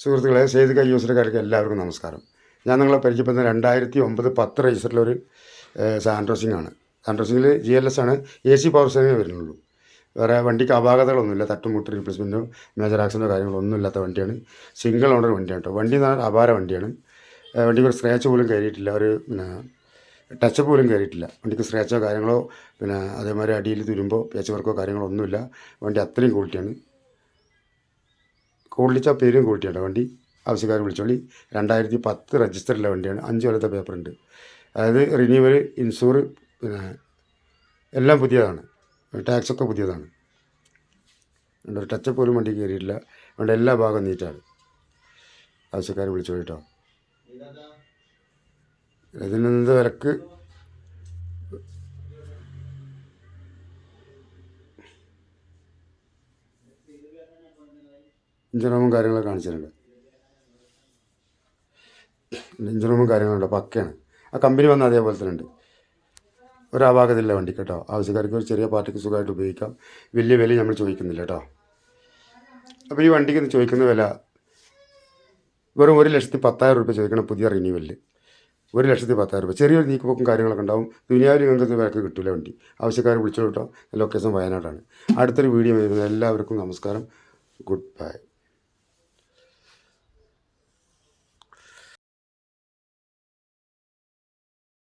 സുഹൃത്തുക്കളെ, സെയ്ദ് കൈ യൂസർക്കാർക്ക് എല്ലാവർക്കും നമസ്കാരം. ഞാൻ നിങ്ങളെ പരിചയപ്പെടുന്ന 2009-10 രജിസ്റ്ററിലൊരു സാൻഡ്രോസിങ്ങാണ്. സാൻഡ്രോസിങ്ങിൽ GLS ആണ്. AC പവർ സ്റ്റിയറിംഗേ വരുന്നുള്ളൂ. വേറെ വണ്ടിക്ക് അപാകതകളൊന്നുമില്ല. തട്ടുമുട്ട് റീപ്ലേസ്മെൻറ്റോ മേജർ ആക്സിഡൻറ്റോ കാര്യങ്ങളോ ഒന്നും ഇല്ലാത്ത വണ്ടിയാണ്. സിംഗിൾ ഓണർ വണ്ടിയാണ് കേട്ടോ. വണ്ടി എന്ന് പറഞ്ഞാൽ അപാര വണ്ടിയാണ്. വണ്ടിക്ക് ഒരു സ്ക്രാച്ച് പോലും കയറിയിട്ടില്ല. ഒരു ടച്ചപ്പ് പോലും കയറിയിട്ടില്ല. വണ്ടിക്ക് സ്ക്രാച്ചോ കാര്യങ്ങളോ അതേമാതിരി അടിയിൽ തുരുമ്പോ പേച്ച് വർക്കോ കാര്യങ്ങളോ ഒന്നുമില്ല. വണ്ടി അത്രയും ക്വാളിറ്റിയാണ്. ക്വാളിറ്റി പേരും ക്വാളിറ്റിയാണ് വണ്ടി. ആവശ്യക്കാർ വിളിച്ചോളി. 2010 രജിസ്റ്ററിലെ വണ്ടിയാണ്. 5 കൊല്ലത്തെ പേപ്പറുണ്ട്. അതായത് റിന്യൂവൽ, ഇൻഷൂർ, എല്ലാം പുതിയതാണ്. ടാക്സൊക്കെ പുതിയതാണ്. ഒരു ടച്ചപ്പ് പോലും വണ്ടി കയറിയിട്ടില്ല. അതുകൊണ്ട് എല്ലാ ഭാഗവും നീറ്റാണ്. ആവശ്യക്കാർ വിളിച്ചോളി കേട്ടോ. ഇതിനെന്ത് വിലക്ക് ഇഞ്ചിൻ റൂമും കാര്യങ്ങളൊക്കെ കാണിച്ചിട്ടുണ്ട്. ഇഞ്ചിൻ റൂമും കാര്യങ്ങളുണ്ട്. പക്കയാണ്. ആ കമ്പനി വന്ന അതേപോലെ തന്നെ ഉണ്ട്. ഒരപാകതയില്ല വണ്ടി കേട്ടോ. ആവശ്യക്കാർക്ക് ഒരു ചെറിയ പാർട്ടിക്ക് സുഖമായിട്ട് ഉപയോഗിക്കാം. വലിയ വില നമ്മൾ ചോദിക്കുന്നില്ല കേട്ടോ. അപ്പോൾ ഈ വണ്ടിക്ക് ചോദിക്കുന്ന വില വെറും 1,10,000 രൂപ ചോദിക്കണം. പുതിയ റിന്യൂവലിൽ 1,10,000 രൂപ. ചെറിയൊരു നീക്കുപോക്കും കാര്യങ്ങളൊക്കെ ഉണ്ടാവും. ദുനിയാവിൽ നിങ്ങൾക്ക് വിലക്ക് കിട്ടില്ല വണ്ടി. ആവശ്യക്കാർ വിളിച്ചോളൂ കേട്ടോ. ലൊക്കേഷൻ വയനാടാണ്. അടുത്തൊരു വീഡിയോ വരുന്നത്. എല്ലാവർക്കും നമസ്കാരം. Good bye.